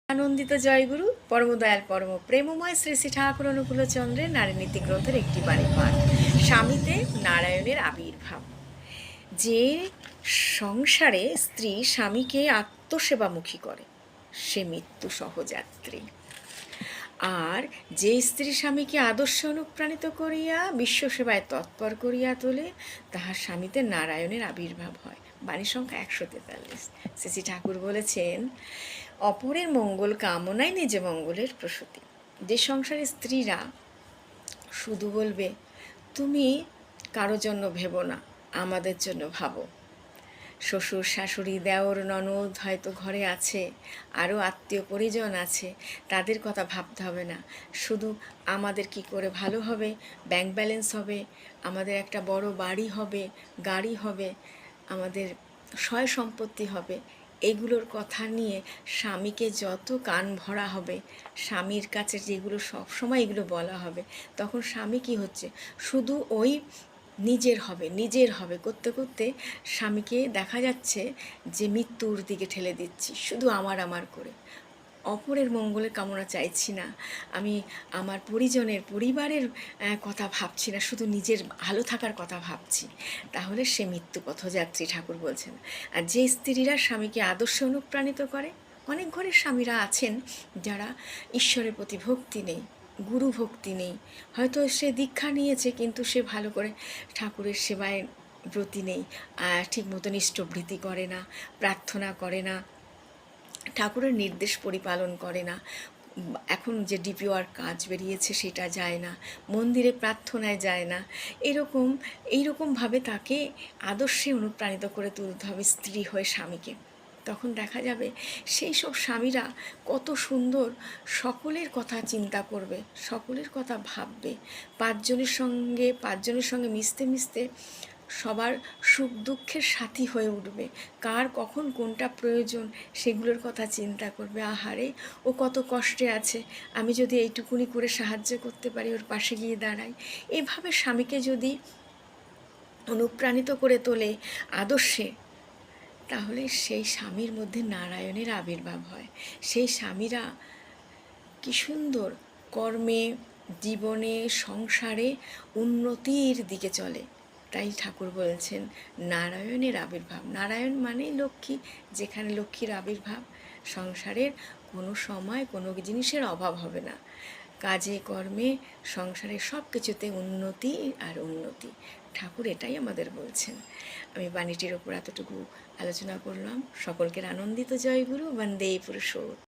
আনন্দিত জয়গুরু পরমদয়াল পরম প্রেমময় শ্রী শ্রী ঠাকুর অনুকূলচন্দ্রের নারীনীতি গ্রন্থের একটি বাণী পাঠ। স্বামীতে নারায়ণের আবির্ভাব। যে সংসারে স্ত্রী স্বামীকে আত্মসেবামুখী করে সে মৃত্যু সহযাত্রী, আর যে স্ত্রী স্বামীকে আদর্শে অনুপ্রাণিত করিয়া বিশ্বসেবায় তৎপর করিয়া তোলে তাহার স্বামীতে নারায়ণের আবির্ভাব হয়। বাণী সংখ্যা 143। শ্রী শ্রী ঠাকুর বলেছেন, অপরের মঙ্গল কামনাই নিজে মঙ্গলের প্রসূতি। যে সংসারে স্ত্রীরা শুধু বলবে তুমি কারো জন্য ভেবো না, আমাদের জন্য ভাবো, শ্বশুর শাশুড়ি দেওর ননদ হয়তো ঘরে আছে, আরও আত্মীয় পরিজন আছে, তাদের কথা ভাবতে হবে না, শুধু আমাদের কি করে ভালো হবে, ব্যাংক ব্যালেন্স হবে, আমাদের একটা বড় বাড়ি হবে, গাড়ি হবে, আমাদের সয় সম্পত্তি হবে, এগুলোর কথা নিয়ে স্বামীকে যত কান ভরা হবে, স্বামীর কাছে যেগুলো সবসময় এগুলো বলা হবে, তখন স্বামী কি হচ্ছে, শুধু ওই নিজের হবে করতে করতে স্বামীকে দেখা যাচ্ছে যে মৃত্যুর দিকে ঠেলে দিচ্ছি, শুধু আমার করে। অপরের মঙ্গলের কামনা চাইছি না, আমি আমার পরিবারের কথা ভাবছি না, শুধু নিজের ভালো থাকার কথা ভাবছি, তাহলে সে মৃত্যু পথযাত্রী, ঠাকুর বলছেন। আর যে স্ত্রীরা স্বামীকে আদর্শে অনুপ্রাণিত করে, অনেক ঘরের স্বামীরা আছেন যারা ঈশ্বরের প্রতি ভক্তি নেই, গুরু ভক্তি নেই, হয়তো সে দীক্ষা নিয়েছে কিন্তু সে ভালো করে ঠাকুরের সেবায় ব্রতী নেই, ঠিক মতো ইষ্টভৃতি করে না, প্রার্থনা করে না, ঠাকুরের নির্দেশ পরিপালন করে না, এখন যে ডিপিওর কাজ বেরিয়েছে সেটা যায় না, মন্দিরে প্রার্থনায় যায় না, এইরকমভাবে তাকে আদর্শে অনুপ্রাণিত করে তুলতে হবে স্ত্রী হয়ে স্বামীকে। তখন দেখা যাবে সেই সব স্বামীরা কত সুন্দর সকলের কথা চিন্তা করবে, সকলের কথা ভাববে, পাঁচজনের সঙ্গে মিশতে মিশতে সবার সুখ দুঃখের সাথী হয়ে উঠবে, কার কখন কোনটা প্রয়োজন সেগুলোর কথা চিন্তা করবে, আহারে ও কত কষ্টে আছে, আমি যদি এইটুকুনি করে সাহায্য করতে পারি, ওর পাশে গিয়ে দাঁড়াই। এভাবে স্বামীকে যদি অনুপ্রাণিত করে তোলে আদর্শে, তাহলে সেই স্বামীর মধ্যে নারায়ণের আবির্ভাব হয়। সেই স্বামীরা কি সুন্দর কর্মে, জীবনে, সংসারে উন্নতির দিকে চলে। তাই ঠাকুর বলছেন নারায়ণের আবির্ভাব। নারায়ণ মানেই লক্ষ্মী, যেখানে লক্ষ্মীর আবির্ভাব সংসারের কোনো সময় কোনো জিনিসের অভাব হবে না, কাজে কর্মে সংসারের সব কিছুতে উন্নতি আর উন্নতি। ঠাকুর এটাই আমাদের বলছেন। আমি বাণীটির ওপর এতটুকু আলোচনা করলাম। সকলকে আনন্দিত জয়গুরু, বন্দে পুরুষোত্তম।